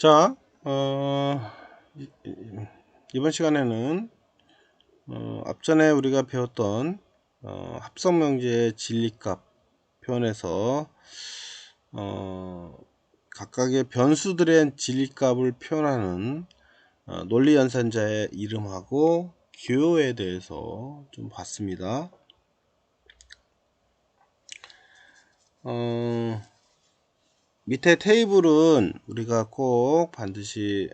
자, 이번 시간에는 앞전에 우리가 배웠던 합성명제의 진리값 표현에서 각각의 변수들의 진리값을 표현하는 논리연산자의 이름하고 기호에 대해서 좀 봤습니다. 밑에 테이블은 우리가 꼭 반드시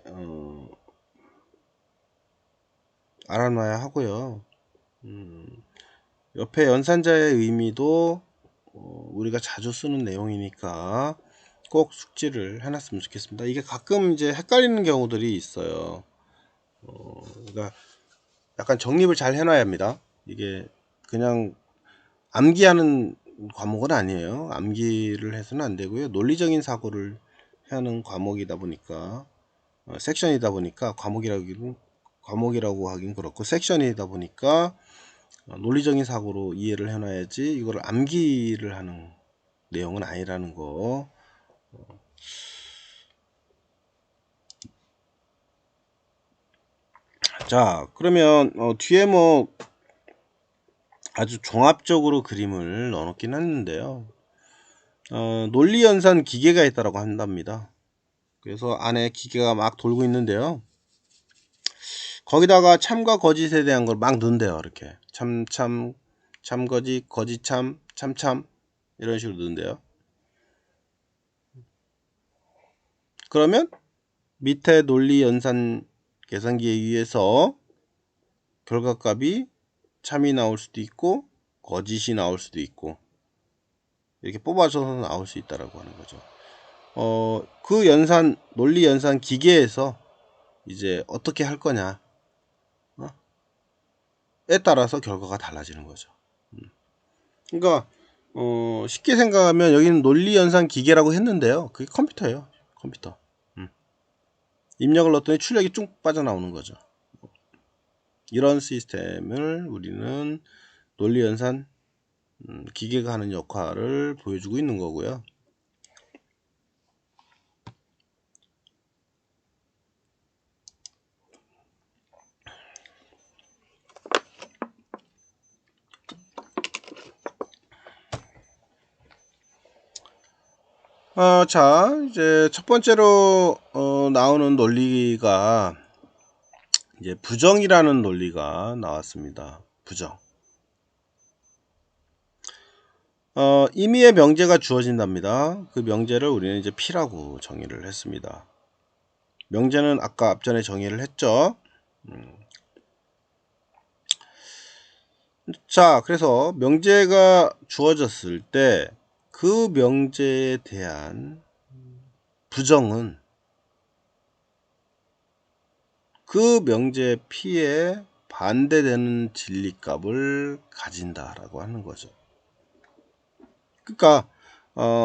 알아놔야 하고요. 옆에 연산자의 의미도 우리가 자주 쓰는 내용이니까 꼭 숙지를 해놨으면 좋겠습니다. 이게 가끔 이제 헷갈리는 경우들이 있어요. 그러니까 약간 정립을 잘 해놔야 합니다. 이게 그냥 암기하는 과목은 아니에요. 암기를 해서는 안 되고요. 논리적인 사고를 하는 과목이다 보니까 섹션이다 보니까 과목이라고 하긴 그렇고 섹션이다 보니까 논리적인 사고로 이해를 해놔야지 이거를 암기를 하는 내용은 아니라는 거. 자, 그러면 뒤에 뭐 아주 종합적으로 그림을 넣어놓긴 했는데요. 논리연산 기계가 있다라고 한답니다. 그래서 안에 기계가 막 돌고 있는데요. 거기다가 참과 거짓에 대한 걸 막 넣는데요. 이렇게 참거짓, 거짓참, 참참 이런 식으로 넣는데요. 그러면 밑에 논리연산 계산기에 의해서 결과값이 참이 나올 수도 있고 거짓이 나올 수도 있고 이렇게 뽑아줘서 나올 수 있다라고 하는 거죠. 그 논리 연산 기계에서 이제 어떻게 할 거냐 에 따라서 결과가 달라지는 거죠. 그러니까 쉽게 생각하면 여기는 논리 연산 기계라고 했는데요. 그게 컴퓨터예요. 컴퓨터. 입력을 넣었더니 출력이 쭉 빠져나오는 거죠. 이런 시스템을 우리는 논리 연산 기계가 하는 역할을 보여주고 있는 거고요. 자, 이제 첫 번째로 나오는 논리가 이제 부정이라는 논리가 나왔습니다. 부정. 임의의 명제가 주어진답니다. 그 명제를 우리는 이제 P라고 정의를 했습니다. 명제는 아까 앞전에 정의를 했죠. 자, 그래서 명제가 주어졌을 때 그 명제에 대한 부정은 그 명제 P에 반대되는 진리값을 가진다라고 하는 거죠. 그러니까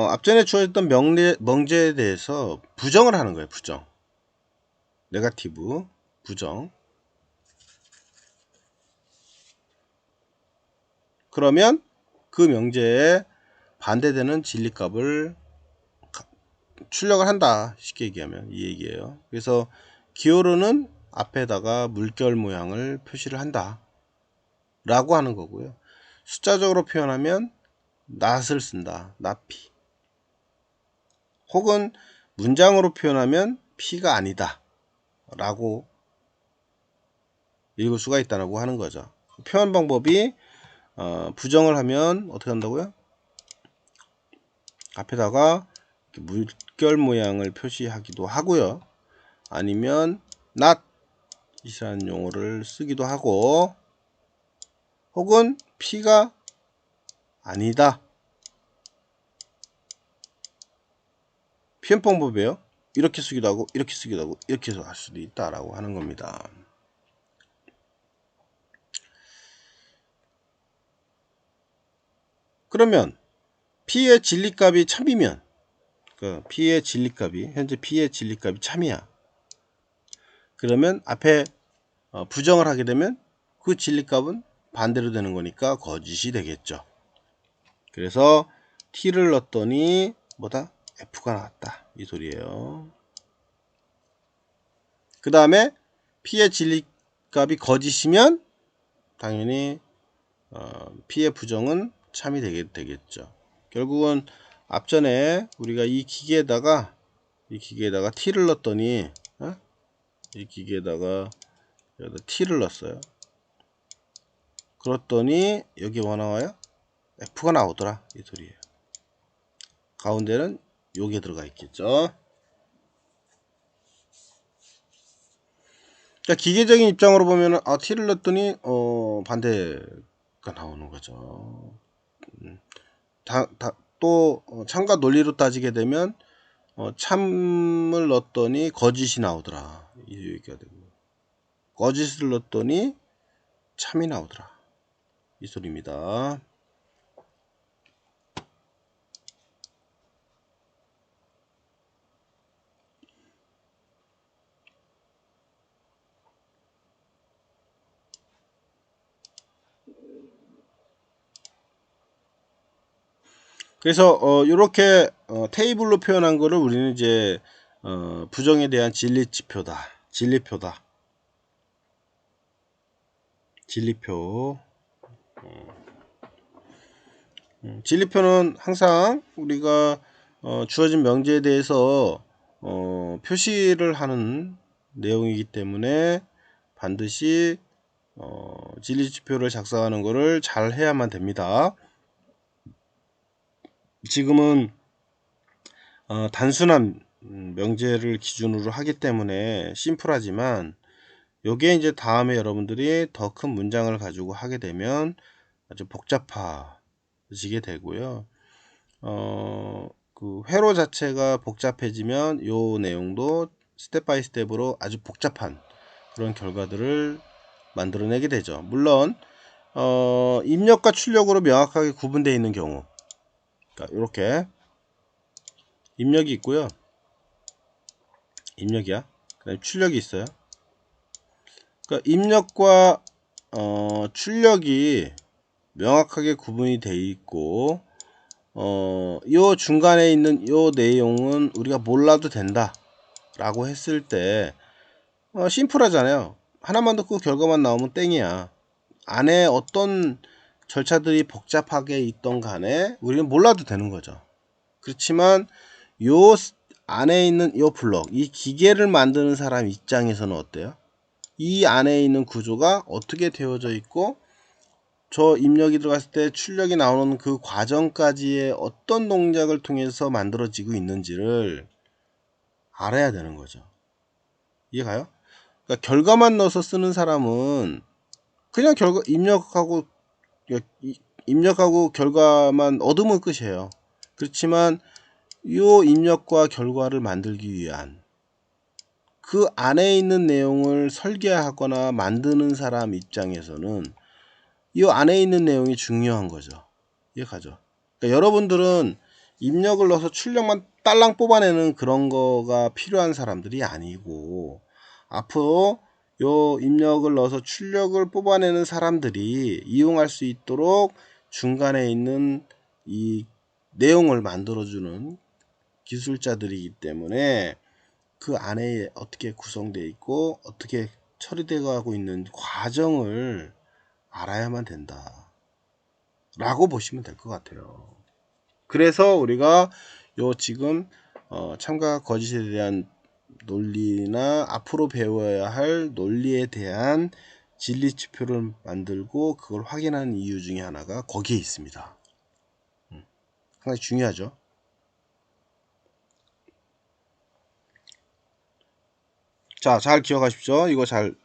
앞전에 주어졌던 명제에 대해서 부정을 하는 거예요. 부정. 네거티브 부정. 그러면 그 명제에 반대되는 진리값을 출력을 한다. 쉽게 얘기하면 이 얘기예요. 그래서 기호로는 앞에다가 물결 모양을 표시를 한다 라고 하는 거고요. 숫자적으로 표현하면 낫을 쓴다. 낫피. 혹은 문장으로 표현하면 P가 아니다 라고 읽을 수가 있다고 하는 거죠. 표현 방법이 부정을 하면 어떻게 한다고요? 앞에다가 물결 모양을 표시하기도 하고요. 아니면 not 이라는 용어를 쓰기도 하고 혹은 P가 아니다. 표현 방법이에요. 이렇게 쓰기도 하고 이렇게 쓰기도 하고 이렇게 해서 할 수도 있다라고 하는 겁니다. 그러면 P의 진리값이 참이면 P의 진리값이 현재 P의 진리값이 참이야. 그러면 앞에 부정을 하게 되면 그 진리값은 반대로 되는 거니까 거짓이 되겠죠. 그래서 T를 넣었더니 뭐다? F가 나왔다. 이 소리예요. 그 다음에 P의 진리값이 거짓이면 당연히 P의 부정은 참이 되겠죠. 결국은 앞전에 우리가 이 기계에다가 T를 넣었더니 이 기계에다가 여기다 T를 넣었어요. 그랬더니 여기 뭐 나와요? F가 나오더라 이 소리예요. 가운데는 요게 들어가 있겠죠. 그러니까 기계적인 입장으로 보면은 T를 넣었더니 반대가 나오는 거죠. 또 참과 논리로 따지게 되면 참을 넣었더니 거짓이 나오더라 이 얘기가 되고, 거짓을 넣었더니 참이 나오더라 이 소리입니다. 그래서 이렇게 테이블로 표현한 거를 우리는 이제 부정에 대한 진리지표다, 진리표다, 진리표. 진리표는 항상 우리가 주어진 명제에 대해서 표시를 하는 내용이기 때문에 반드시 진리지표를 작성하는 것을 잘 해야만 됩니다. 지금은 단순한 명제를 기준으로 하기 때문에 심플하지만, 요게 이제 다음에 여러분들이 더 큰 문장을 가지고 하게 되면 아주 복잡해지게 되고요. 그 회로 자체가 복잡해지면 요 내용도 스텝 바이 스텝으로 아주 복잡한 그런 결과들을 만들어내게 되죠. 물론 입력과 출력으로 명확하게 구분되어 있는 경우, 그러니까 이렇게 입력이 있고요, 입력이야. 그다음에 출력이 있어요. 그러니까 입력과 출력이 명확하게 구분이 되어 있고, 요 중간에 있는 요 내용은 우리가 몰라도 된다 라고 했을 때 심플하잖아요. 하나만 듣고 결과만 나오면 땡이야. 안에 어떤 절차들이 복잡하게 있던 간에 우리는 몰라도 되는 거죠. 그렇지만 요 안에 있는 요 블록, 이 기계를 만드는 사람 입장에서는 어때요? 이 안에 있는 구조가 어떻게 되어져 있고, 저 입력이 들어갔을 때 출력이 나오는 그 과정까지의 어떤 동작을 통해서 만들어지고 있는지를 알아야 되는 거죠. 이해가요? 그러니까 결과만 넣어서 쓰는 사람은 그냥 결과 입력하고 결과만 얻으면 끝이에요. 그렇지만 이 입력과 결과를 만들기 위한 그 안에 있는 내용을 설계하거나 만드는 사람 입장에서는 이 안에 있는 내용이 중요한 거죠. 이해가죠? 그러니까 여러분들은 입력을 넣어서 출력만 딸랑 뽑아내는 그런 거가 필요한 사람들이 아니고, 앞으로 요 입력을 넣어서 출력을 뽑아내는 사람들이 이용할 수 있도록 중간에 있는 이 내용을 만들어주는 기술자들이기 때문에 그 안에 어떻게 구성되어 있고 어떻게 처리되어 가고 있는 과정을 알아야만 된다 라고 보시면 될 것 같아요. 그래서 우리가 요 지금 참과 거짓에 대한 논리나 앞으로 배워야 할 논리에 대한 진리지표를 만들고 그걸 확인하는 이유 중에 하나가 거기에 있습니다. 상당히 중요하죠. 자, 잘 기억하십시오. 이거 잘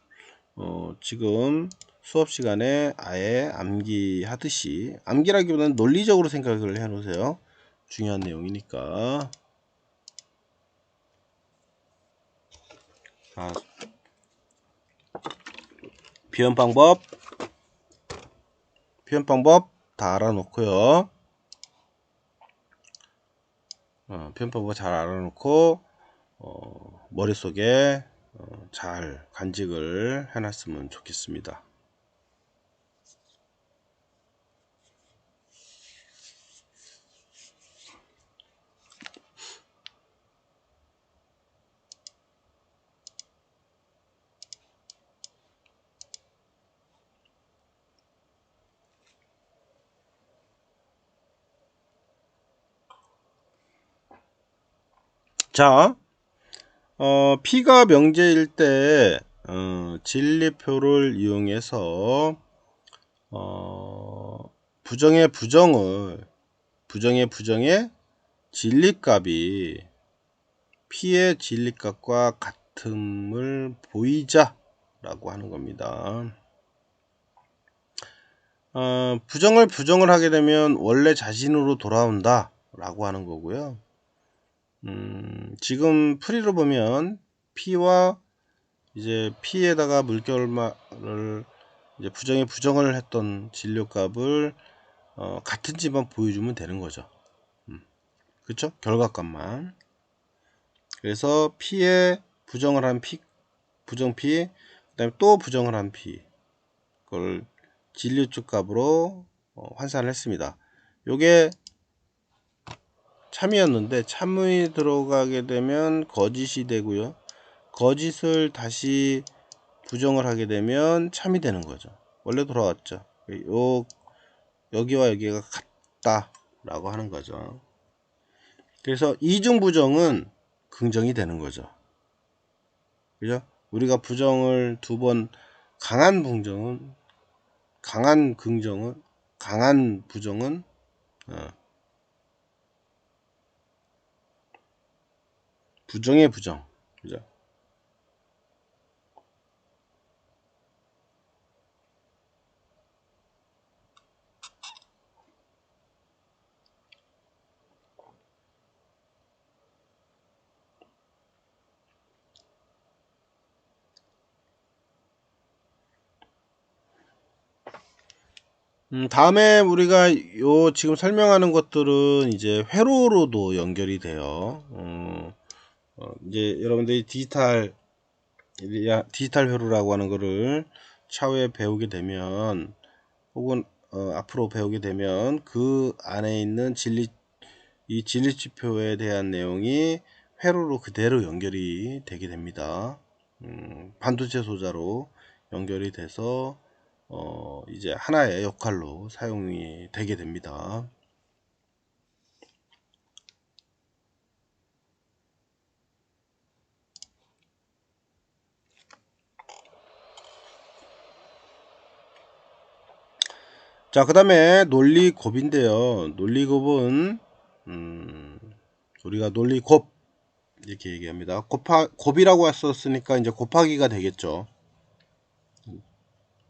지금 수업 시간에 아예 암기하듯이, 암기라기보다는 논리적으로 생각을 해 놓으세요. 중요한 내용이니까. 자, 표현 방법 다 알아놓고요. 표현 방법 잘 알아놓고 머릿속에 잘 간직을 해놨으면 좋겠습니다. 자, P가 명제일 때 진리표를 이용해서 부정의 진리값이 P의 진리값과 같음을 보이자 라고 하는 겁니다. 부정을 하게 되면 원래 자신으로 돌아온다 라고 하는 거고요. 지금 풀이로 보면 P와 이제 P에다가 물결말을 이제 부정을 했던 진료값을 같은지만 보여주면 되는 거죠. 그쵸? 결과값만. 그래서 P에 부정을 한 P, 부정 P, 그 다음에 또 부정을 한 P, 그걸 진료축 값으로 환산을 했습니다. 요게 참이었는데 참이 들어가게 되면 거짓이 되고요. 거짓을 다시 부정을 하게 되면 참이 되는 거죠. 원래 돌아왔죠. 여기와 여기가 같다 라고 하는 거죠. 그래서 이중 부정은 긍정이 되는 거죠. 그죠? 우리가 부정을 두 번, 강한 부정은, 강한 부정은 부정의 부정. 그죠? 다음에 우리가 지금 설명하는 것들은 이제 회로로도 연결이 돼요. 이제 여러분들이 디지털 회로라고 하는 거를 차후에 배우게 되면, 혹은 앞으로 배우게 되면 그 안에 있는 이 진리지표에 대한 내용이 회로로 그대로 연결이 되게 됩니다. 반도체 소자로 연결이 돼서 이제 하나의 역할로 사용이 되게 됩니다. 자, 그 다음에 논리곱인데요. 논리곱은 우리가 논리곱 이렇게 얘기합니다. 곱이라고 썼으니까 이제 곱하기가 되겠죠.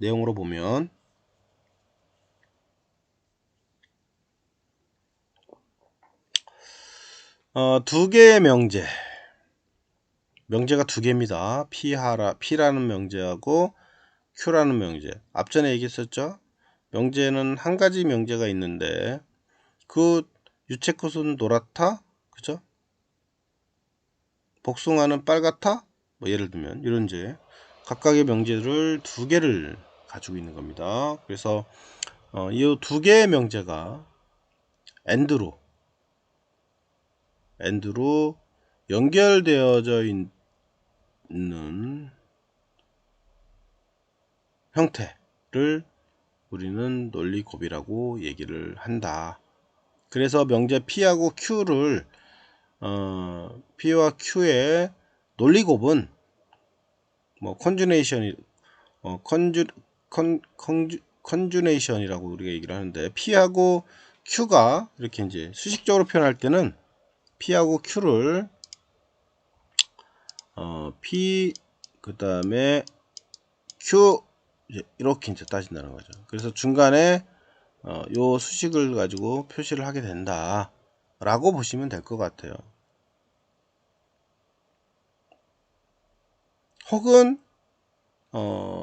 내용으로 보면 두 개의 명제가 두 개입니다. P라는 명제하고 Q라는 명제. 앞전에 얘기했었죠. 명제는 한 가지 명제가 있는데 그 유채꽃은 노랗다, 그죠? 복숭아는 빨갛다. 뭐 예를 들면 이런 제 각각의 명제를 두 개를 가지고 있는 겁니다. 그래서 이 두 개의 명제가 AND로 연결되어져 있는 형태를 우리는 논리곱이라고 얘기를 한다. 그래서 명제 P하고 Q를 P와 Q의 논리곱은 뭐 컨주네이션이라고 우리가 얘기를 하는데, P하고 Q가 이렇게 이제 수식적으로 표현할 때는 P하고 Q를 P 그 다음에 Q 이렇게 이제 따진다는 거죠. 그래서 중간에 요 수식을 가지고 표시를 하게 된다 라고 보시면 될 것 같아요. 혹은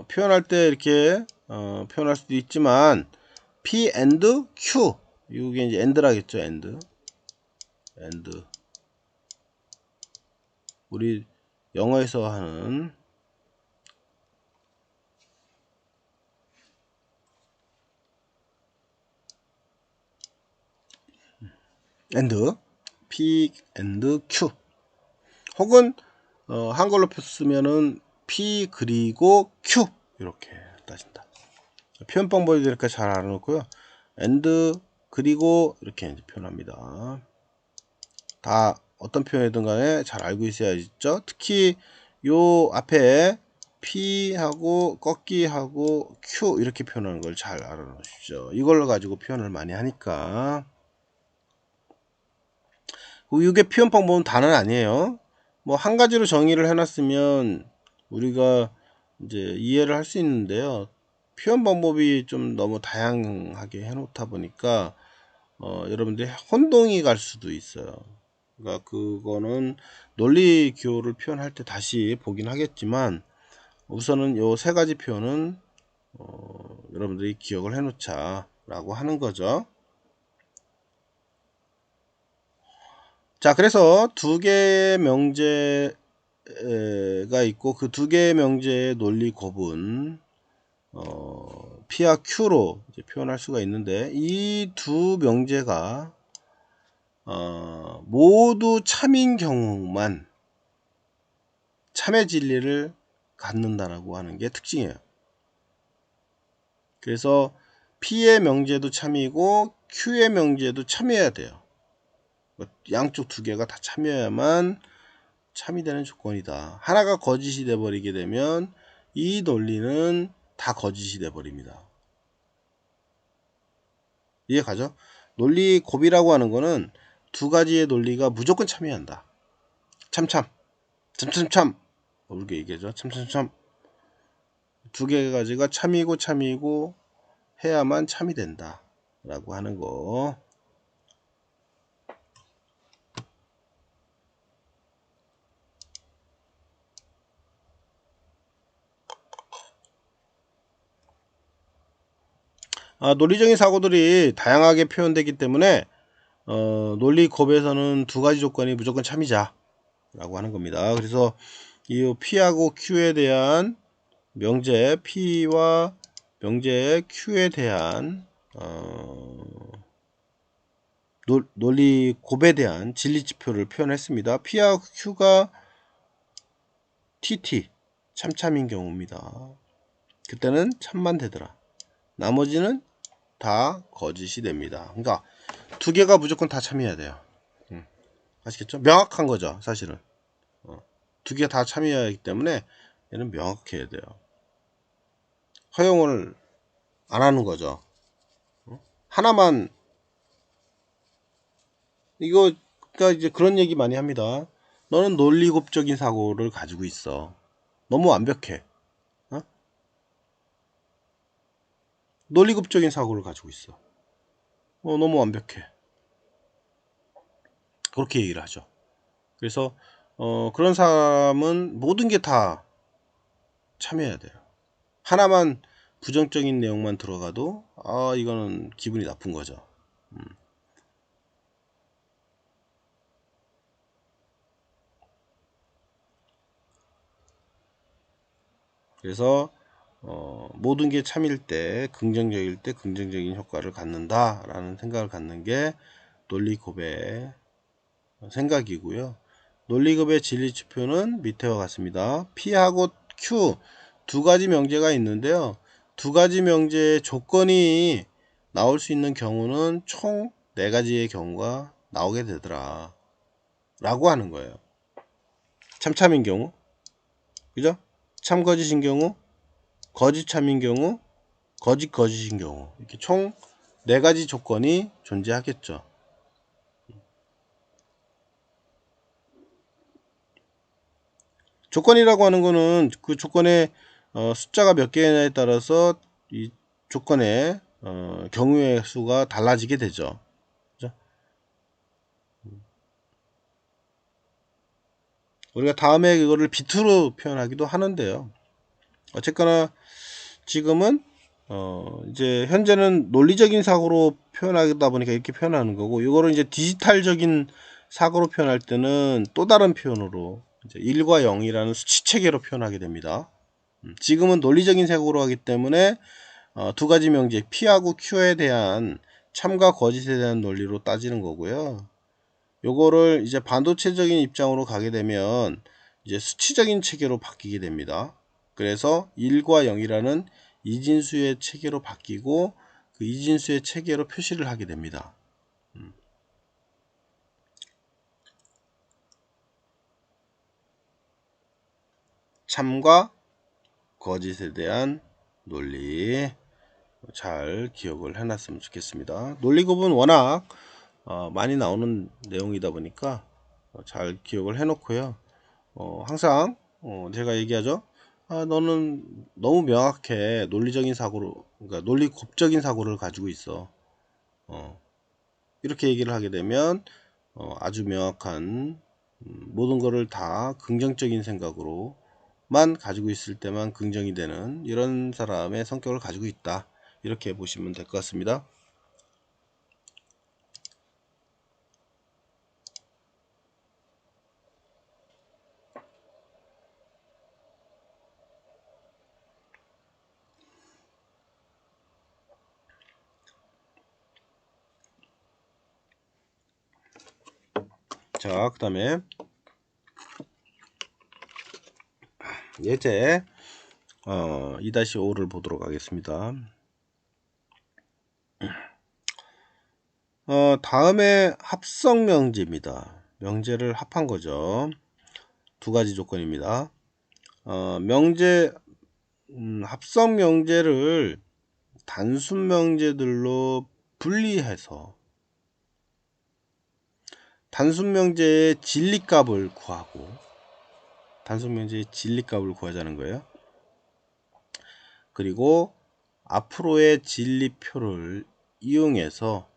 표현할 때 이렇게 표현할 수도 있지만 P and Q, 이게 이제 AND라겠죠. AND 우리 영어에서 하는 AND P and Q, 혹은 한글로 쓰면은 P 그리고 Q 이렇게 따진다. 표현 방법이 이렇게 잘 알아놓고요. AND 그리고 이렇게 이제 표현합니다. 다 어떤 표현이든 간에 잘 알고 있어야죠. 특히 요 앞에 P하고 꺾기하고 Q 이렇게 표현하는 걸 잘 알아놓으십시오. 이걸 가지고 표현을 많이 하니까. 이게 표현 방법은 다는 아니에요. 뭐 한 가지로 정의를 해놨으면 우리가 이제 이해를 할 수 있는데요. 표현 방법이 좀 너무 다양하게 해놓다 보니까 여러분들이 혼동이 갈 수도 있어요. 그러니까 그거는 논리 기호를 표현할 때 다시 보긴 하겠지만 우선은 요 세 가지 표현은 여러분들이 기억을 해놓자 라고 하는 거죠. 자, 그래서 두 개의 명제가 있고 그 두 개의 명제의 논리 곱은 P와 Q로 이제 표현할 수가 있는데 이 두 명제가 모두 참인 경우만 참의 진리를 갖는다라고 하는 게 특징이에요. 그래서 P의 명제도 참이고 Q의 명제도 참여해야 돼요. 양쪽 두 개가 다 참여해야만 참이 되는 조건이다. 하나가 거짓이 돼 버리게 되면 이 논리는 다 거짓이 돼 버립니다. 이해 가죠? 논리 곱이라고 하는 거는 두 가지의 논리가 무조건 참여한다. 참참 참참참 이렇게 얘기하죠. 참참참 두 개 가지가 참이고 해야만 참이 된다 라고 하는 거. 논리적인 사고들이 다양하게 표현되기 때문에 논리 곱에서는 두 가지 조건이 무조건 참이자 라고 하는 겁니다. 그래서 이 P하고 Q에 대한 명제 P와 명제 Q에 대한 논리 곱에 대한 진리지표를 표현했습니다. P와 Q가 TT 참참인 경우입니다. 그때는 참만 되더라. 나머지는 다 거짓이 됩니다. 그러니까 두 개가 무조건 다 참여해야 돼요. 아시겠죠? 명확한 거죠, 사실은. 두 개 다 참여해야 하기 때문에 얘는 명확해야 돼요. 허용을 안 하는 거죠. 하나만 이거 그러니까 이제 그런 얘기 많이 합니다. 너는 논리곱적인 사고를 가지고 있어. 너무 완벽해. 논리급적인 사고를 가지고 있어. 너무 완벽해. 그렇게 얘기를 하죠. 그래서 그런 사람은 모든 게 다 참여해야 돼요. 하나만 부정적인 내용만 들어가도 이거는 기분이 나쁜 거죠. 그래서 모든 게 참일 때 긍정적일 때 긍정적인 효과를 갖는다 라는 생각을 갖는 게 논리곱의 생각이고요. 논리급의 진리지표는 밑에와 같습니다. P하고 Q 두 가지 명제가 있는데요. 두 가지 명제의 조건이 나올 수 있는 경우는 총 4가지의 경우가 나오게 되더라 라고 하는 거예요. 참참인 경우, 그죠? 참거짓인 경우, 거짓참인 경우, 거짓인 경우, 이렇게 총 4가지 조건이 존재하겠죠. 조건이라고 하는 거는 그 조건의 숫자가 몇 개냐에 따라서 이 조건의 경우의 수가 달라지게 되죠. 그죠? 우리가 다음에 이거를 비트로 표현하기도 하는데요. 어쨌거나 지금은 이제 현재는 논리적인 사고로 표현하다 보니까 이렇게 표현하는 거고, 이거를 이제 디지털적인 사고로 표현할 때는 또 다른 표현으로 이제 1과 0이라는 수치 체계로 표현하게 됩니다. 지금은 논리적인 사고로 하기 때문에 두 가지 명제 P하고 Q에 대한 참과 거짓에 대한 논리로 따지는 거고요. 요거를 이제 반도체적인 입장으로 가게 되면 이제 수치적인 체계로 바뀌게 됩니다. 그래서 1과 0이라는 이진수의 체계로 바뀌고 그 이진수의 체계로 표시를 하게 됩니다. 참과 거짓에 대한 논리 잘 기억을 해놨으면 좋겠습니다. 논리급은 워낙 많이 나오는 내용이다 보니까 잘 기억을 해놓고요. 항상 제가 얘기하죠. 너는 너무 명확해 논리적인 사고로, 그러니까 논리법적인 사고를 가지고 있어. 이렇게 얘기를 하게 되면 아주 명확한 모든 것을 다 긍정적인 생각으로만 가지고 있을 때만 긍정이 되는 이런 사람의 성격을 가지고 있다. 이렇게 보시면 될 것 같습니다. 자, 그 다음에 예제 2-5를 보도록 하겠습니다. 다음에 합성 명제입니다. 명제를 합한 거죠. 두 가지 조건입니다. 합성 명제를 단순 명제들로 분리해서 단순 명제의 진리값을 구하고, 단순 명제의 진리값을 구하자는 거예요. 그리고 앞으로의 진리표를 이용해서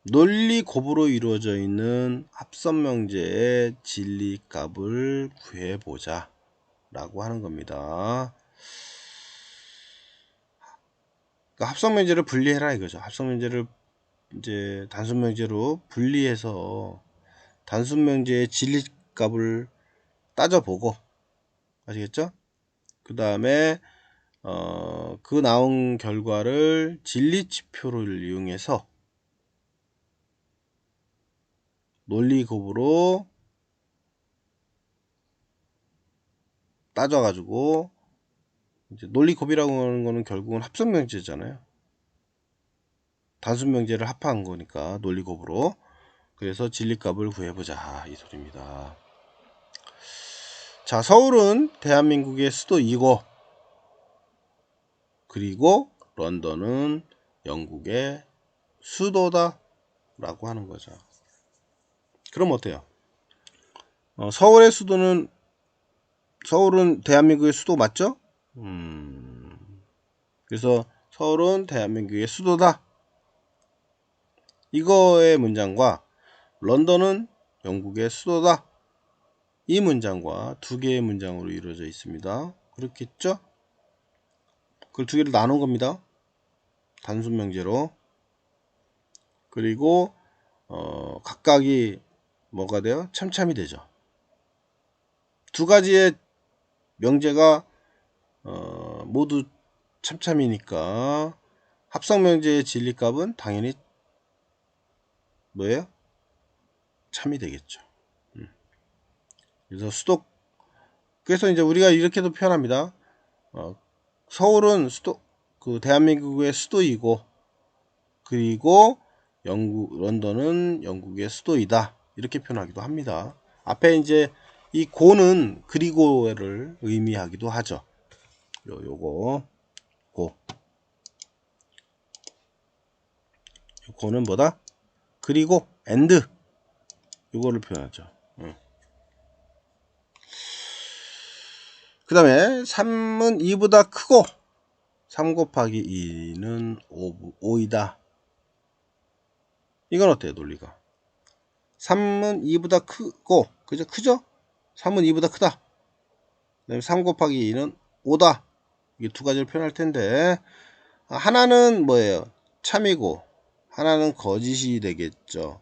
논리 곱으로 이루어져 있는 합성 명제의 진리값을 구해보자 라고 하는 겁니다. 그러니까 합성 명제를 분리해라 이거죠. 합성 명제를 이제 단순 명제로 분리해서 단순 명제의 진리값을 따져보고, 아시겠죠? 그 다음에 그 나온 결과를 진리지표를 이용해서 논리곱으로 따져가지고, 이제 논리곱이라고 하는 거는 결국은 합성 명제잖아요. 단순 명제를 합한 거니까 논리곱으로. 그래서 진리값을 구해보자 이 소리입니다. 자, 서울은 대한민국의 수도이고, 그리고 런던은 영국의 수도다 라고 하는 거죠. 그럼 어때요? 서울은 대한민국의 수도 맞죠? 그래서 서울은 대한민국의 수도다. 이거의 문장과 런던은 영국의 수도다. 이 문장과 두 개의 문장으로 이루어져 있습니다. 그렇겠죠? 그걸 두 개를 나눈 겁니다. 단순 명제로. 그리고 각각이 뭐가 돼요? 참참이 되죠. 두 가지의 명제가 모두 참참이니까 합성 명제의 진리값은 당연히 뭐예요? 참이 되겠죠. 그래서 이제 우리가 이렇게도 표현합니다. 서울은 대한민국의 수도이고, 그리고 런던은 영국의 수도이다. 이렇게 표현하기도 합니다. 앞에 이제 이 고는 그리고를 의미하기도 하죠. 요거 고는 뭐다? 그리고 and 요거를 표현하죠. 그 다음에 3은 2보다 크고 3 곱하기 2는 5이다. 이건 어때요? 논리가 3은 2보다 크고, 그죠? 크죠? 3은 2보다 크다. 그 다음에 3 곱하기 2는 5다. 이게 두 가지를 표현할 텐데, 하나는 뭐예요? 참이고 하나는 거짓이 되겠죠.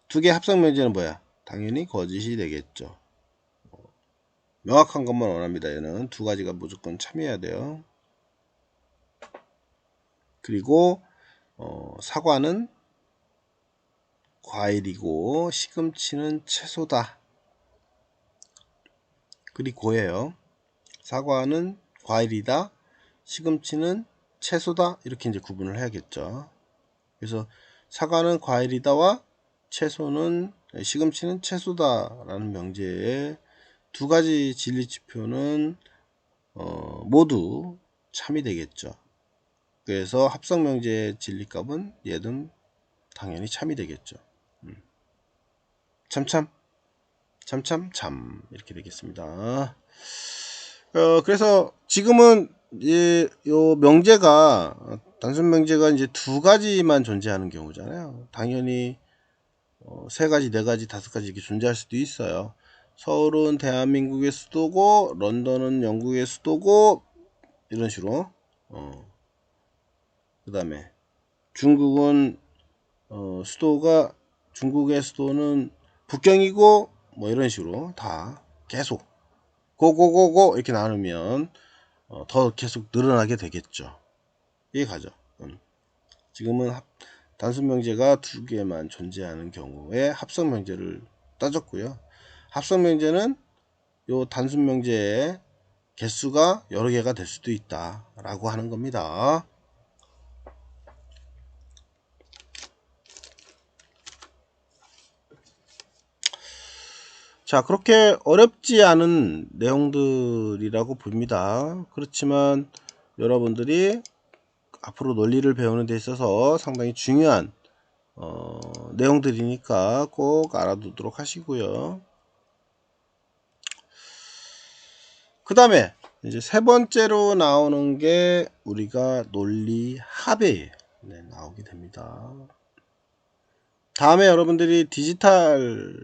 두 개 합성 명제는 뭐야? 당연히 거짓이 되겠죠. 명확한 것만 원합니다. 얘는 두 가지가 무조건 참여해야 돼요. 그리고 사과는 과일이고 시금치는 채소다. 그리고 고예요. 사과는 과일이다. 시금치는 채소다. 이렇게 이제 구분을 해야겠죠. 그래서 사과는 과일이다와 채소는 시금치는 채소다라는 명제에 두 가지 진리지표는 모두 참이 되겠죠. 그래서 합성명제의 진리값은 얘는 당연히 참이 되겠죠. 참참 이렇게 되겠습니다. 그래서 지금은 요 명제가 단순 명제가 이제 두 가지만 존재하는 경우잖아요. 당연히 세 가지, 네 가지, 다섯 가지 이렇게 존재할 수도 있어요. 서울은 대한민국의 수도고 런던은 영국의 수도고 이런 식으로. 그 다음에 중국은 수도가 중국의 수도는 북경이고 뭐 이런 식으로 다 계속 고고고고 이렇게 나누면 더 계속 늘어나게 되겠죠. 이해 가죠? 지금은 단순 명제가 두 개만 존재하는 경우에 합성 명제를 따졌고요. 합성 명제는 요 단순 명제의 개수가 여러 개가 될 수도 있다 라고 하는 겁니다. 자, 그렇게 어렵지 않은 내용들이라고 봅니다. 그렇지만 여러분들이 앞으로 논리를 배우는 데 있어서 상당히 중요한 내용들이니까 꼭 알아두도록 하시고요. 그 다음에 이제 세 번째로 나오는 게 우리가 논리 합에 나오게 됩니다. 다음에 여러분들이 디지털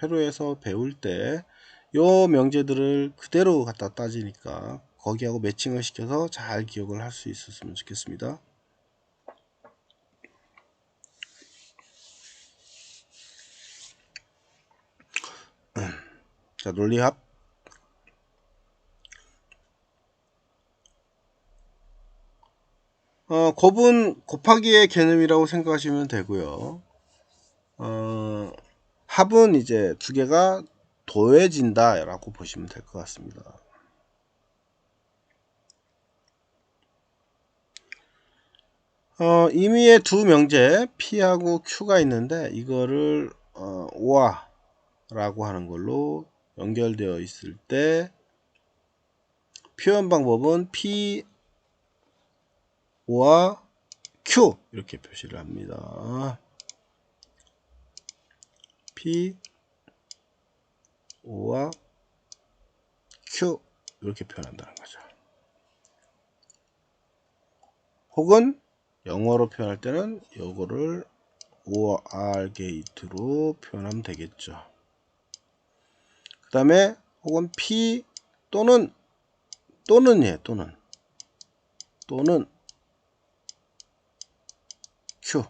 회로에서 배울 때 요 명제들을 그대로 갖다 따지니까 거기하고 매칭을 시켜서 잘 기억을 할 수 있었으면 좋겠습니다. 자, 논리합. 곱은 곱하기의 개념이라고 생각하시면 되고요. 합은 이제 두 개가 더해진다 라고 보시면 될 것 같습니다. 임의의 두 명제 P하고 Q가 있는데 이거를 오화 라고 하는 걸로 연결되어 있을 때 표현 방법은 P 오와 Q 이렇게 표시를 합니다. P 오와 Q 이렇게 표현한다는 거죠. 혹은 영어로 표현할 때는 요거를 OR 게이트로 표현하면 되겠죠. 그 다음에 혹은 P 또는 Q.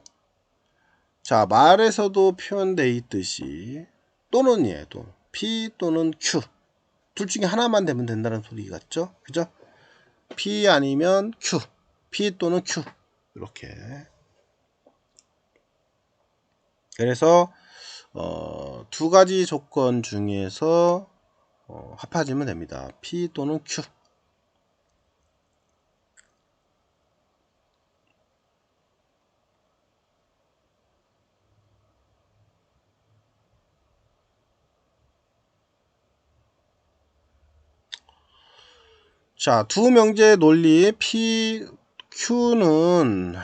자, 말에서도 표현되어 있듯이 또는 P 또는 Q 둘 중에 하나만 되면 된다는 소리 같죠? 그죠? P 아니면 Q, P 또는 Q 이렇게. 그래서 두 가지 조건 중에서 합하지면 됩니다. P 또는 Q. 자, 두 명제의 논리 P, Q는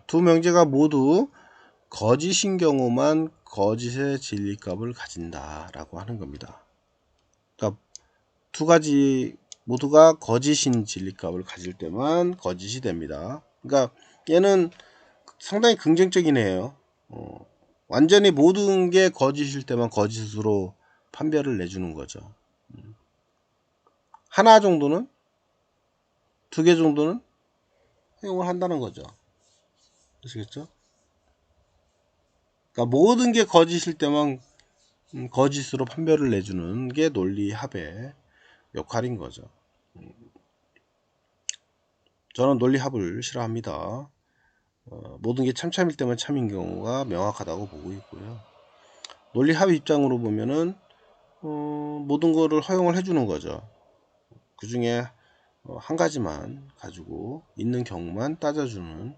두 명제가 모두 거짓인 경우만 거짓의 진리값을 가진다라고 하는 겁니다. 그러니까 두 가지 모두가 거짓인 진리값을 가질 때만 거짓이 됩니다. 그러니까 얘는 상당히 긍정적이네요. 완전히 모든 게 거짓일 때만 거짓으로 판별을 내주는 거죠. 하나 정도는, 두 개 정도는 허용을 한다는 거죠. 아시겠죠? 그러니까 모든 게 거짓일 때만 거짓으로 판별을 내주는 게 논리합의 역할인 거죠. 저는 논리합을 싫어합니다. 모든 게 참참일 때만 참인 경우가 명확하다고 보고 있고요. 논리합 입장으로 보면은 모든 거를 허용을 해주는 거죠. 그 중에 한 가지만 가지고 있는 경우만 따져주는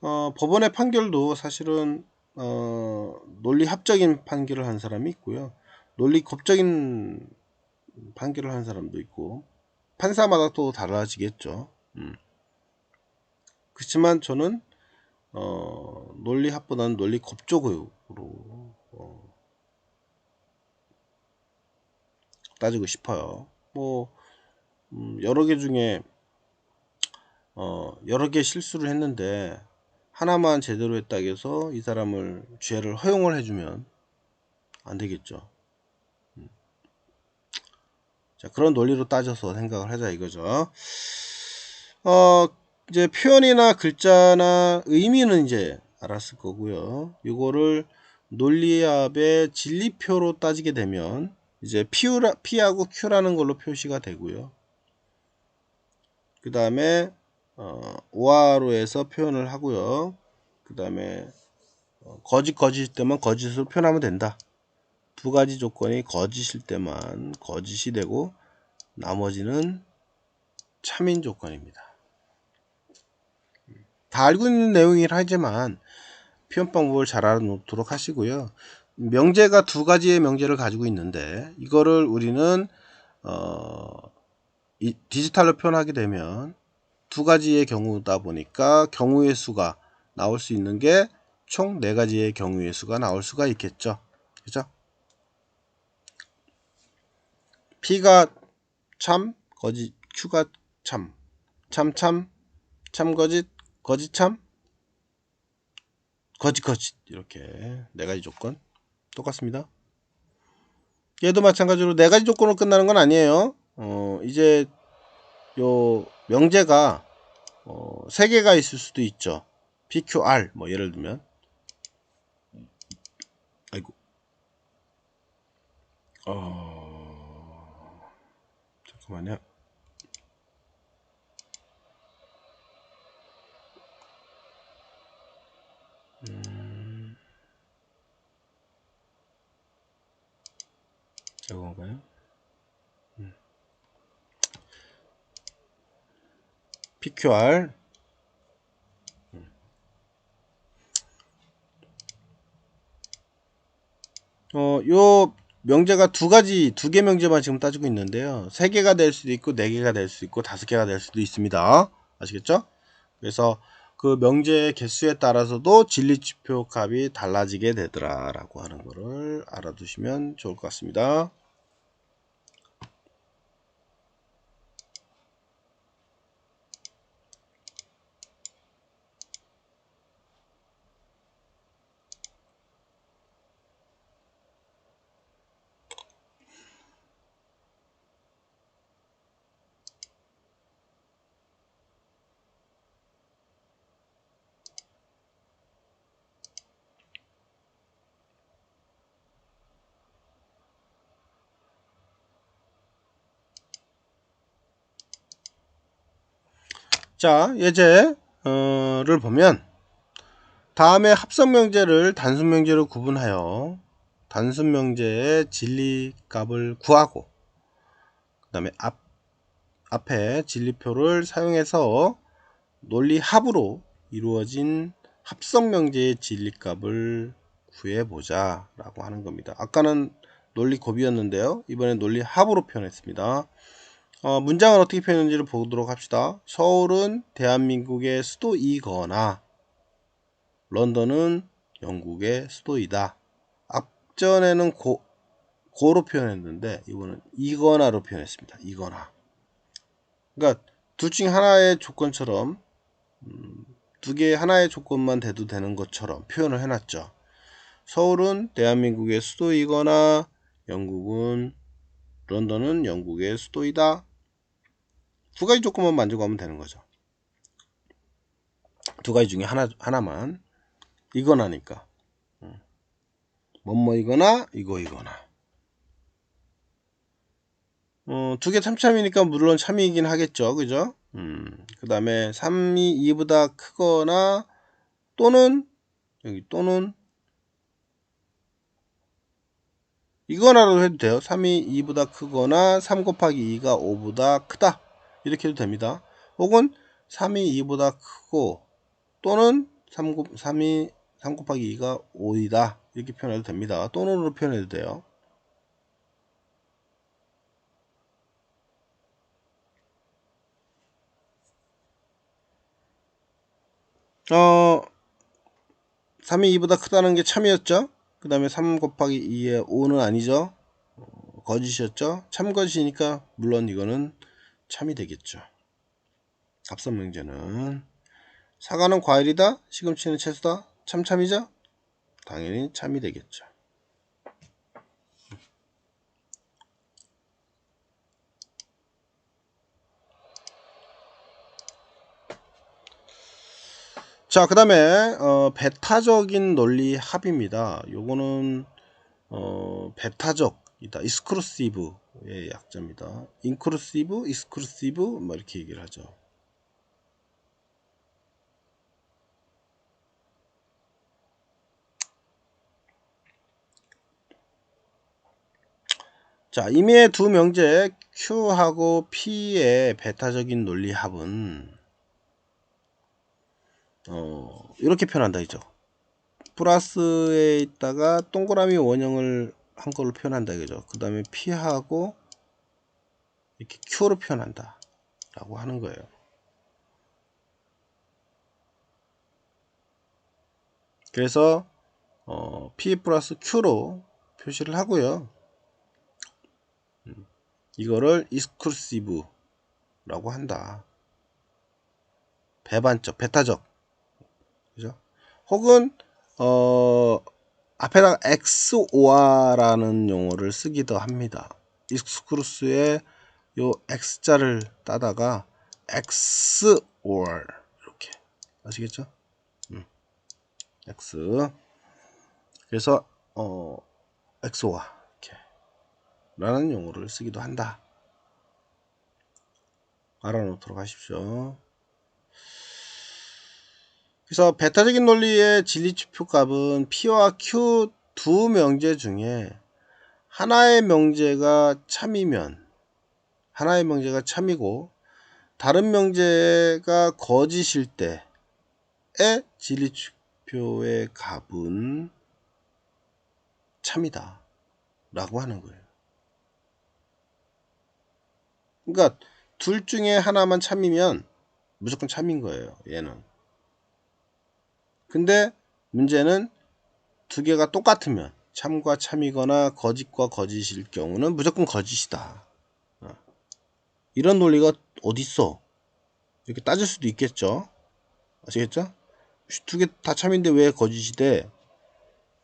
법원의 판결도 사실은 논리합적인 판결을 한 사람이 있고요. 논리법적인 판결을 한 사람도 있고, 판사마다 또 달라지겠죠. 그렇지만 저는 논리합보다는 논리법 쪽으로 따지고 싶어요. 뭐 여러 개 중에 여러 개 실수를 했는데 하나만 제대로 했다고 해서 이 사람을 죄를 허용을 해주면 안 되겠죠. 자, 그런 논리로 따져서 생각을 하자 이거죠. 이제 표현이나 글자나 의미는 이제 알았을 거고요. 이거를 논리합의 진리표로 따지게 되면 이제 P하고 Q라는 걸로 표시가 되고요. 그 다음에 오화로 해서 표현을 하고요. 그 다음에 거짓일 때만 거짓으로 표현하면 된다. 두 가지 조건이 거짓일 때만 거짓이 되고 나머지는 참인 조건입니다. 다 알고 있는 내용이긴 하지만 표현 방법을 잘 알아놓도록 하시고요. 명제가 두 가지의 명제를 가지고 있는데 이거를 우리는 디지털로 표현하게 되면 두 가지의 경우다 보니까 경우의 수가 나올 수 있는 게 총 4가지의 경우의 수가 나올 수가 있겠죠. 그죠? P가 참, 거짓, Q가 참, 참 거짓, 거짓 참, 거짓 이렇게 4가지 조건 똑같습니다. 얘도 마찬가지로 4가지 조건으로 끝나는 건 아니에요. 이제 요 명제가 3개가 있을 수도 있죠. PQR 뭐 예를 들면 아이고 잠깐만요. 저건가요? PQR 요 명제가 두 개 명제만 지금 따지고 있는데요. 3개가 될 수도 있고 4개가 될 수도 있고 5개가 될 수도 있습니다. 아시겠죠? 그래서 그 명제의 개수에 따라서도 진리지표 값이 달라지게 되더라 라고 하는 거를 알아두시면 좋을 것 같습니다. 자, 예제를 보면 다음에 합성명제를 단순명제로 구분하여 단순명제의 진리값을 구하고 그 다음에 앞에 진리표를 사용해서 논리합으로 이루어진 합성명제의 진리값을 구해보자 라고 하는 겁니다. 아까는 논리곱이었는데요. 이번엔 논리합으로 표현했습니다. 문장을 어떻게 표현했는지를 보도록 합시다. 서울은 대한민국의 수도이거나 런던은 영국의 수도이다. 앞전에는 고로 표현했는데 이번은 이거나로 표현했습니다. 이거나. 그러니까 둘 중에 하나의 조건처럼 두 개의 하나의 조건만 돼도 되는 것처럼 표현을 해놨죠. 서울은 대한민국의 수도이거나 런던은 영국의 수도이다. 두 가지 조건만 만족하면 되는 거죠. 두 가지 중에 하나만 이거나니까 뭐뭐이거나 이거이거나 두 개 참참이니까 물론 참이긴 하겠죠. 그죠? 그 다음에 3이 2보다 크거나 또는 여기 또는 이거나로 해도 돼요. 3이 2보다 크거나 3 곱하기 2가 5보다 크다 이렇게 해도 됩니다. 혹은 3이 2보다 크고 또는 3이 3 곱하기 2가 5이다 이렇게 표현해도 됩니다. 또는으로 표현해도 돼요. 어 3이 2보다 크다는 게 참이었죠. 그 다음에 3 곱하기 2의 5는 아니죠. 거짓이었죠. 참거짓이니까 물론 이거는 참이 되겠죠. 앞선 명제는 사과는 과일이다, 시금치는 채소다, 참이죠. 당연히 참이 되겠죠. 자, 그 다음에 배타적인 논리 합입니다. 요거는 배타적이다, 익스클루시브의 약자입니다. 인클루시브, 익스클루시브 뭐 이렇게 얘기를 하죠. 자, 이미의 두 명제 Q하고 P의 배타적인 논리 합은 이렇게 표현한다 이죠. 플러스에 있다가 동그라미 원형을 한 걸로 표현한다 이거죠. 그 다음에 P하고 이렇게 Q로 표현한다 라고 하는 거예요. 그래서 P 플러스 Q로 표시를 하고요. 이거를 익스클루시브 라고 한다. 배반적, 배타적, 그죠? 혹은 앞에다가 XOR라는 용어를 쓰기도 합니다. 익스크루스에 요 X자를 따다가 XOR 이렇게 아시겠죠? X. 그래서 XOR 이렇게 라는 용어를 쓰기도 한다. 알아놓도록 하십시오. 그래서 배타적인 논리의 진리지표 값은 P와 Q 두 명제 중에 하나의 명제가 참이면 하나의 명제가 참이고 다른 명제가 거짓일 때의 진리지표의 값은 참이다 라고 하는 거예요. 그러니까 둘 중에 하나만 참이면 무조건 참인 거예요. 얘는. 근데 문제는 두 개가 똑같으면 참과 참이거나 거짓과 거짓일 경우는 무조건 거짓이다. 이런 논리가 어딨어? 이렇게 따질 수도 있겠죠. 아시겠죠? 두 개 다 참인데 왜 거짓이 돼?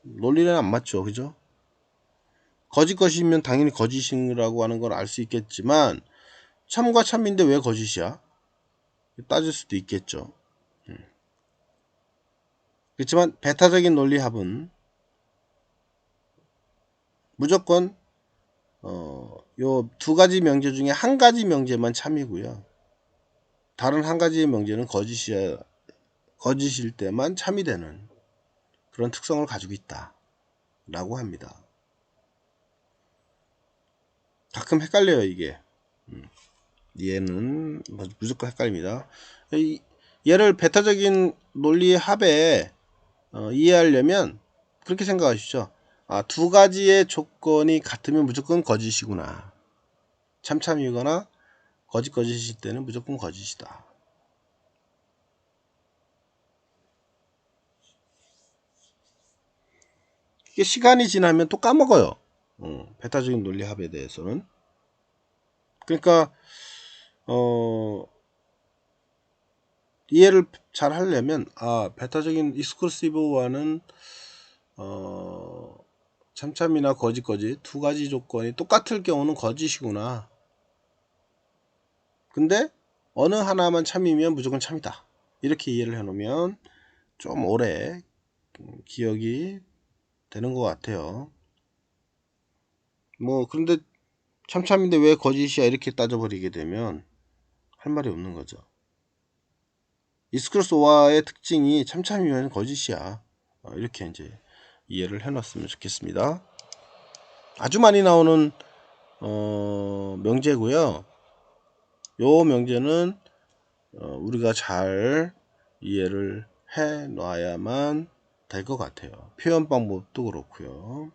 논리는 안 맞죠. 그죠? 거짓이면 당연히 거짓이라고 하는 걸 알 수 있겠지만 참과 참인데 왜 거짓이야? 따질 수도 있겠죠. 그렇지만 배타적인 논리합은 무조건 요 두 가지 명제 중에 한 가지 명제만 참이고요. 다른 한 가지 명제는 거짓일 때만 참이 되는 그런 특성을 가지고 있다 라고 합니다. 가끔 헷갈려요 이게. 얘는 무조건 헷갈립니다. 얘를 배타적인 논리의 합에 이해하려면 그렇게 생각하시죠. 두 가지의 조건이 같으면 무조건 거짓이구나. 참참이거나 거짓일 때는 무조건 거짓이다. 이게 시간이 지나면 또 까먹어요. 배타적인 논리합에 대해서는. 그러니까 이해를 잘 하려면 배타적인 익스클루시브와는 참참이나 거짓 두 가지 조건이 똑같을 경우는 거짓이구나. 근데 어느 하나만 참이면 무조건 참이다. 이렇게 이해를 해놓으면 좀 오래 기억이 되는 것 같아요. 뭐 그런데 참참인데 왜 거짓이야 이렇게 따져버리게 되면 할 말이 없는 거죠. 익스클루시브와의 특징이 참참이면 거짓이야. 이렇게 이제 이해를 해놨으면 좋겠습니다. 아주 많이 나오는 명제고요. 요 명제는 우리가 잘 이해를 해 놔야만 될 것 같아요. 표현 방법도 그렇고요.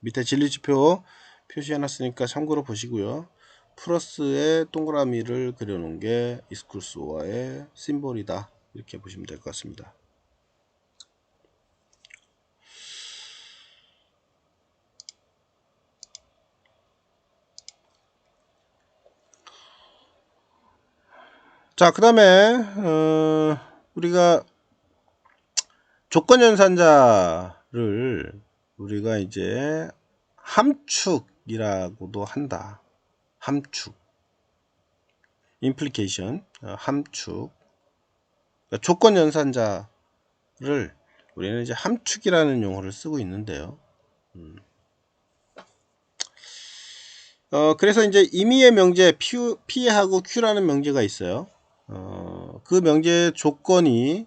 밑에 진리지표 표시해놨으니까 참고로 보시고요. 플러스에 동그라미를 그려놓은 게 이스쿨스오어의 심볼이다. 이렇게 보시면 될 것 같습니다. 자, 그 다음에 우리가 조건연산자를 우리가 이제 함축이라고도 한다. 함축, 임플리케이션, 함축. 그러니까 조건연산자를 우리는 이제 함축이라는 용어를 쓰고 있는데요. 그래서 이제 임의의 명제 P하고 Q라는 명제가 있어요. 그 명제의 조건이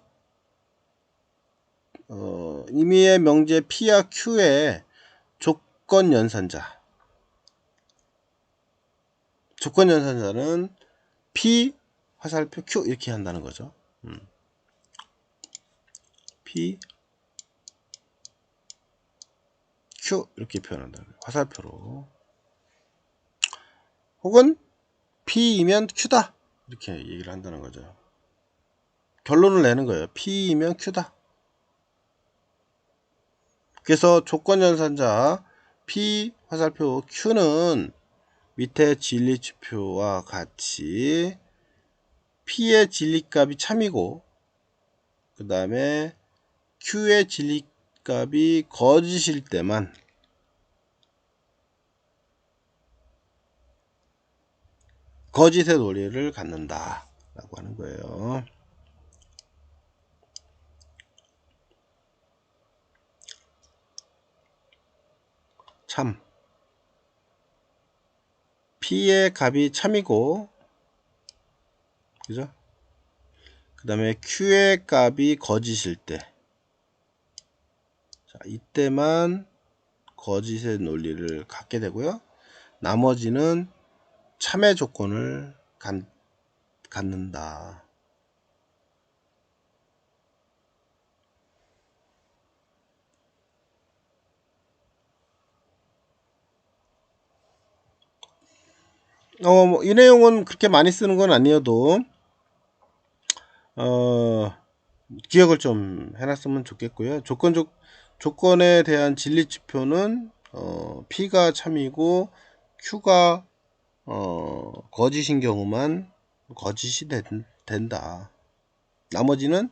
임의의 명제 P와 Q의 조건연산자는 P 화살표 Q 이렇게 한다는 거죠. P Q 이렇게 표현한다는 거예요. 화살표로. 혹은 P이면 Q다 이렇게 얘기를 한다는 거죠. 결론을 내는 거예요. P이면 Q다. 그래서 조건연산자 P 화살표 Q는 밑에 진리지표와 같이 P의 진리값이 참이고 그 다음에 Q의 진리값이 거짓일 때만 거짓의 논리를 갖는다 라고 하는 거예요. 참, P의 값이 참이고 그죠? 그 다음에 Q의 값이 거짓일 때, 자, 이때만 거짓의 논리를 갖게 되고요. 나머지는 참의 조건을 갖는다. 이 내용은 그렇게 많이 쓰는 건 아니어도 기억을 좀 해놨으면 좋겠고요. 조건에 대한 진리지표는 P가 참이고 Q가 거짓인 경우만 거짓이 된다. 나머지는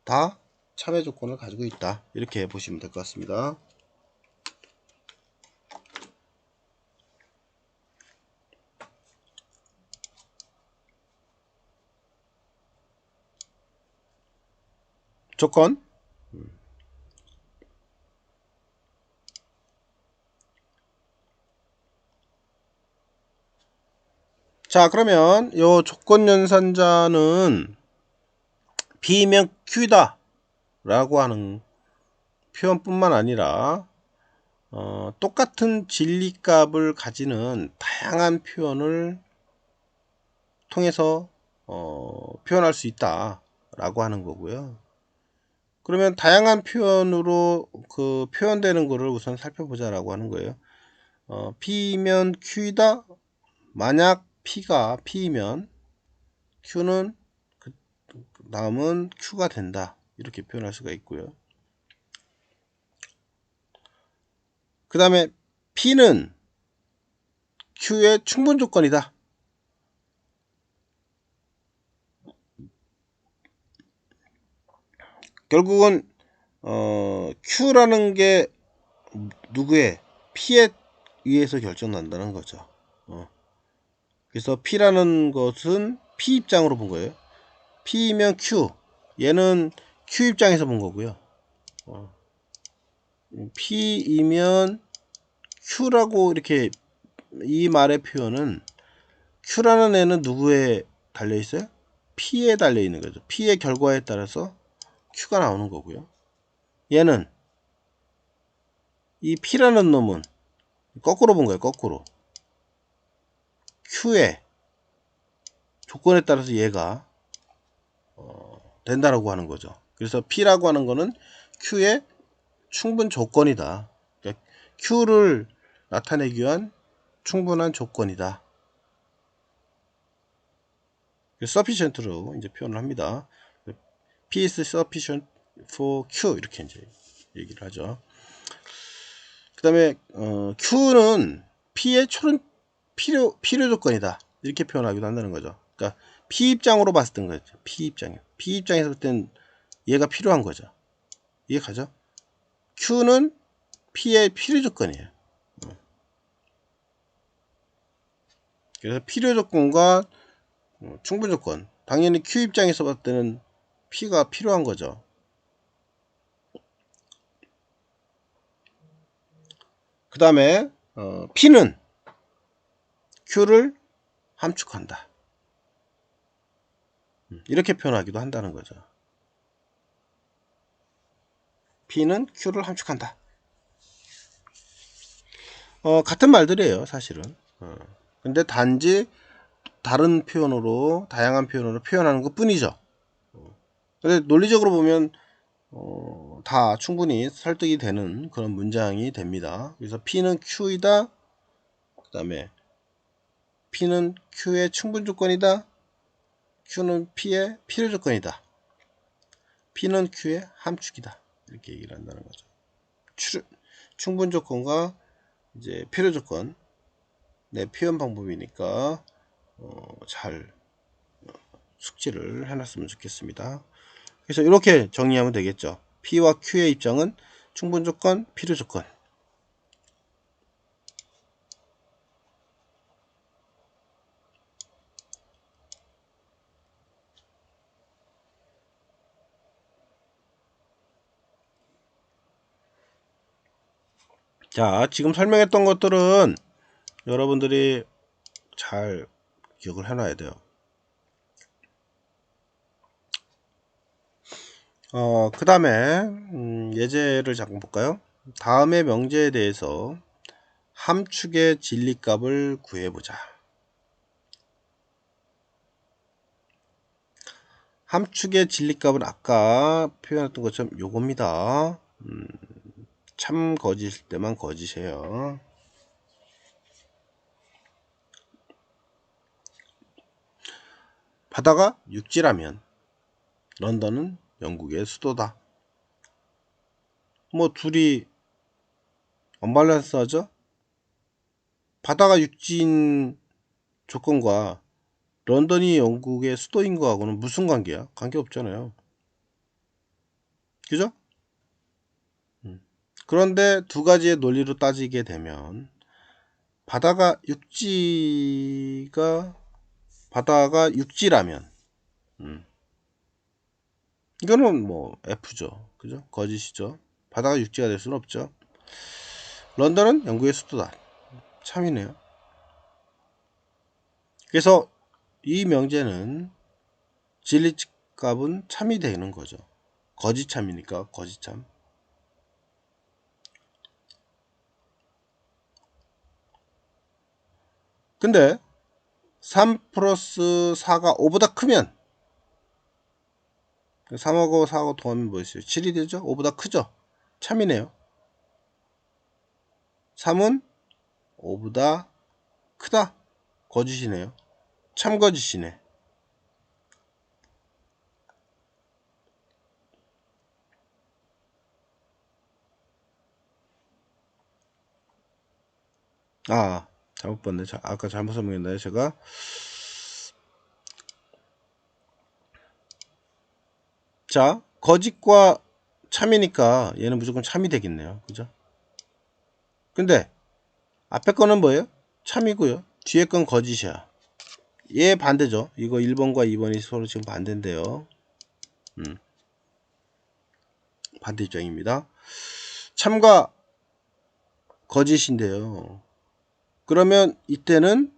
다 참여 조건을 가지고 있다. 이렇게 보시면 될 것 같습니다. 조건. 자, 그러면 요 조건연산자는 B면 Q다 라고 하는 표현뿐만 아니라 똑같은 진리값을 가지는 다양한 표현을 통해서 표현할 수 있다 라고 하는 거고요. 그러면 다양한 표현으로 그 표현되는 거를 우선 살펴보자 라고 하는 거예요. P면 Q이다. 만약 P가 P이면 Q는 그 다음은 Q가 된다. 이렇게 표현할 수가 있고요. 그 다음에 P는 Q의 충분 조건이다. 결국은 Q라는 게 누구의 P에 의해서 결정난다는 거죠. 그래서 P라는 것은 P 입장으로 본 거예요. P이면 Q, 얘는 Q 입장에서 본 거고요. P이면 Q라고 이렇게 이 말의 표현은 Q라는 애는 누구에 달려 있어요? P에 달려 있는 거죠. P의 결과에 따라서 Q가 나오는 거고요. 얘는 이 P라는 놈은 거꾸로 본 거예요. 거꾸로. Q의 조건에 따라서 얘가 된다라고 하는 거죠. 그래서 P라고 하는 거는 Q의 충분 조건이다. 그러니까 Q를 나타내기 위한 충분한 조건이다. sufficient로 이제 표현을 합니다. P is sufficient for Q 이렇게 이제 얘기를 하죠. 그 다음에 Q는 P의 필요 조건이다 이렇게 표현하기도 한다는 거죠. 그러니까 P 입장으로 봤을 땐 거죠. P 입장에서 볼 땐 얘가 필요한 거죠. 이해가죠? Q는 P의 필요 조건이에요. 그래서 필요 조건과 충분 조건, 당연히 Q 입장에서 봤을 때는 P가 필요한 거죠. 그 다음에 P는 Q를 함축한다 이렇게 표현하기도 한다는 거죠. P는 Q를 함축한다. 같은 말들이에요 사실은. 근데 단지 다른 표현으로, 다양한 표현으로 표현하는 것 뿐이죠. 근데 논리적으로 보면 다 충분히 설득이 되는 그런 문장이 됩니다. 그래서 P는 Q이다. 그 다음에 P는 Q의 충분 조건이다. Q는 P의 필요 조건이다. P는 Q의 함축이다. 이렇게 얘기를 한다는 거죠. 충분 조건과 이제 필요 조건, 내 표현 방법이니까 잘 숙지를 해놨으면 좋겠습니다. 그래서 이렇게 정리하면 되겠죠. P와 Q의 입장은 충분 조건, 필요 조건. 자, 지금 설명했던 것들은 여러분들이 잘 기억을 해놔야 돼요. 그 다음에 예제를 잠깐 볼까요? 다음의 명제에 대해서 함축의 진리값을 구해보자. 함축의 진리값은 아까 표현했던 것처럼 요겁니다. 참 거짓일 때만 거짓이에요. 바다가 육지라면 런던은 영국의 수도다. 뭐 둘이 언밸런스하죠? 바다가 육지인 조건과 런던이 영국의 수도인 거하고는 무슨 관계야? 관계 없잖아요. 그죠? 그런데 두 가지의 논리로 따지게 되면 바다가 육지라면 이거는 뭐 F죠. 그죠? 거짓이죠. 바다가 육지가 될 수는 없죠. 런던은 영국의 수도다. 참이네요. 그래서 이 명제는 진리값은 참이 되는 거죠. 거짓참이니까 거짓참. 근데 3 플러스 4가 5보다 크면 3하고 4하고 더하면 뭐였어요? 7이 되죠? 5보다 크죠? 참이네요. 3은 5보다 크다. 거짓이네요. 참거짓이네. 잘못 봤네. 아까 잘못 설명했나요? 제가 자, 거짓과 참이니까 얘는 무조건 참이 되겠네요. 그죠? 근데 앞에 거는 뭐예요? 참이고요. 뒤에 건 거짓이야. 얘 반대죠. 이거 1번과 2번이 서로 지금 반대인데요. 반대 입장입니다. 참과 거짓인데요. 그러면 이때는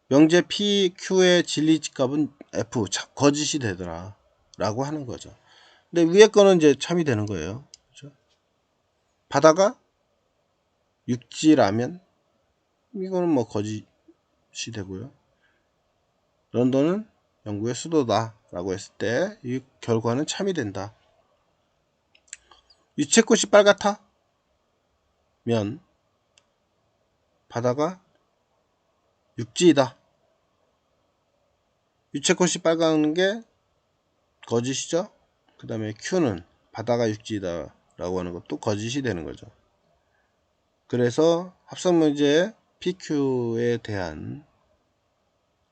명제 PQ의 진리값은 F, 거짓이 되더라 라고 하는 거죠. 근데 위에 거는 이제 참이 되는 거예요. 그렇죠? 바다가 육지라면 이거는 뭐 거짓이 되고요. 런던은 연구의 수도다 라고 했을 때 이 결과는 참이 된다. 유채꽃이 빨갛다 면 바다가 육지이다. 유채꽃이 빨간 게 거짓이죠. 그 다음에 Q는 바다가 육지이다 라고 하는 것도 거짓이 되는 거죠. 그래서 합성문제의 PQ에 대한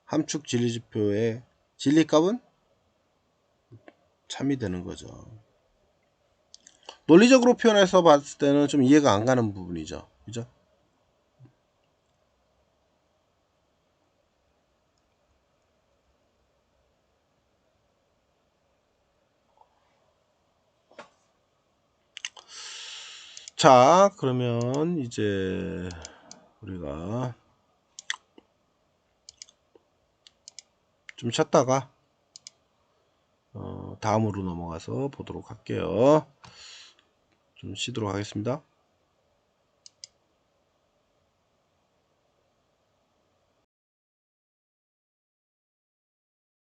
함축 진리지표의 진리값은 참이 되는 거죠. 논리적으로 표현해서 봤을 때는 좀 이해가 안 가는 부분이죠. 그죠? 자, 그러면 이제 우리가 좀 쉬었다가 다음으로 넘어가서 보도록 할게요. 좀 쉬도록 하겠습니다.